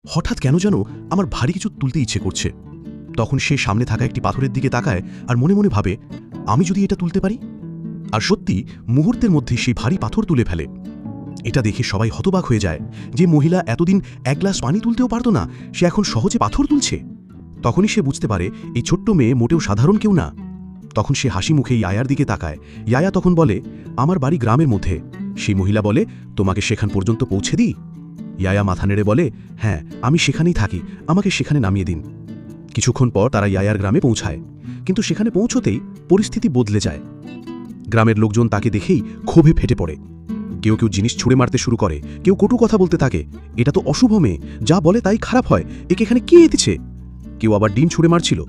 হঠাৎ কেন যেন আমার ভারী কিছু তুলতে ইচ্ছে করছে। তখন সে সামনে থাকা একটি পাথরের দিকে তাকায় আর মনে মনে ভাবে, আমি যদি এটা তুলতে পারি। আর সত্যি মুহূর্তের মধ্যে সেই ভারী পাথর তুলে ফেলে। এটা দেখে সবাই হতবাক হয়ে যায়। যে মহিলা এতদিন এক গ্লাস পানি তুলতেও পারত না, সে এখন সহজে পাথর তুলছে। তখনই সে বুঝতে পারে এই ছোট্ট মেয়ে মোটেও সাধারণ কেউ না। তখন সে হাসি মুখে ইয়ায়ার দিকে তাকায়। ইয়ায়া তখন বলে, আমার বাড়ি গ্রামের মধ্যে। সেই মহিলা বলে, তোমাকে সেখান পর্যন্ত পৌঁছে দিই? ইয়ায়া মাথা নেড়ে বলে, হ্যাঁ, আমি সেখানেই থাকি, আমাকে সেখানে নামিয়ে দিন। কিছুক্ষণ পর তারা ইয়ায়ার গ্রামে পৌঁছায়। কিন্তু সেখানে পৌঁছতেই পরিস্থিতি বদলে যায়। গ্রামের লোকজন তাকে দেখেই ক্ষোভে ফেটে পড়ে। কেউ কেউ জিনিস ছুঁড়ে মারতে শুরু করে, কেউ কটু কথা বলতে থাকে। এটা তো অশুভ মেয়ে, যা বলে তাই খারাপ হয়, একে এখানে কে এনেছে? কেউ আবার ডিম ছুঁড়ে মারছিল।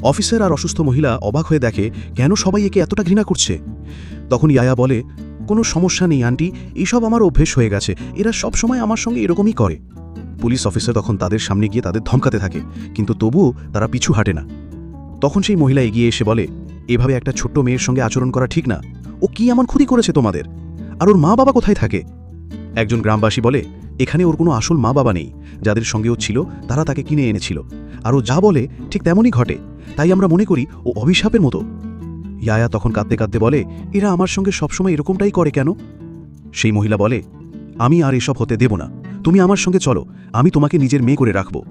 অফিসার আর অসুস্থ মহিলা অবাক হয়ে দেখে কেন সবাই একে এতটা ঘৃণা করছে। তখন ইয়ায়া বলে, কোনো সমস্যা নেই আন্টি, এইসব আমার অভ্যেস হয়ে গেছে, এরা সব সময় আমার সঙ্গে এরকমই করে। পুলিশ অফিসার তখন তাদের সামনে গিয়ে তাদের ধমকাতে থাকে, কিন্তু তবুও তারা পিছু হাঁটে না। তখন সেই মহিলা এগিয়ে এসে বলে, এভাবে একটা ছোট্ট মেয়ের সঙ্গে আচরণ করা ঠিক না। ও কি এমন ক্ষতি করেছে তোমাদের? আর ওর মা বাবা কোথায় থাকে? একজন গ্রামবাসী বলে, এখানে ওর কোনো আসল মা বাবা নেই। যাদের সঙ্গে ও ছিল তারা তাকে কিনে এনেছিল। আর ও যা বলে ঠিক তেমনই ঘটে, তাই আমরা মনে করি ও অভিশাপের মতো। ইয়ায়া তখন কাঁদতে কাঁদতে বলে, এরা আমার সঙ্গে সবসময় এরকমটাই করে কেন? সেই মহিলা বলে, আমি আর এসব হতে দেব না, তুমি আমার সঙ্গে চলো, আমি তোমাকে নিজের মেয়ে করে রাখব।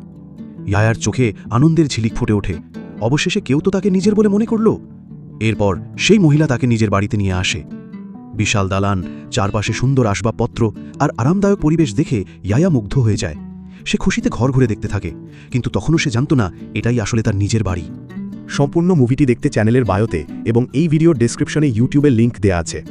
ইয়ায়ার চোখে আনন্দের ঝিলিক ফুটে ওঠে। অবশেষে কেউ তো তাকে নিজের বলে মনে করল। এরপর সেই মহিলা তাকে নিজের বাড়িতে নিয়ে আসে। বিশাল দালান, চারপাশে সুন্দর আসবাবপত্র আর আরামদায়ক পরিবেশ দেখে ইয়ায়া মুগ্ধ হয়ে যায়। সে খুশিতে ঘর ঘুরে দেখতে থাকে, কিন্তু তখনও সে জানত না এটাই আসলে তার নিজের বাড়ি। সম্পূর্ণ মুভিটি দেখতে চ্যানেলের বায়োতে এবং এই ভিডিওর ডেসক্রিপশনে ইউটিউবের লিংক দেয়া আছে।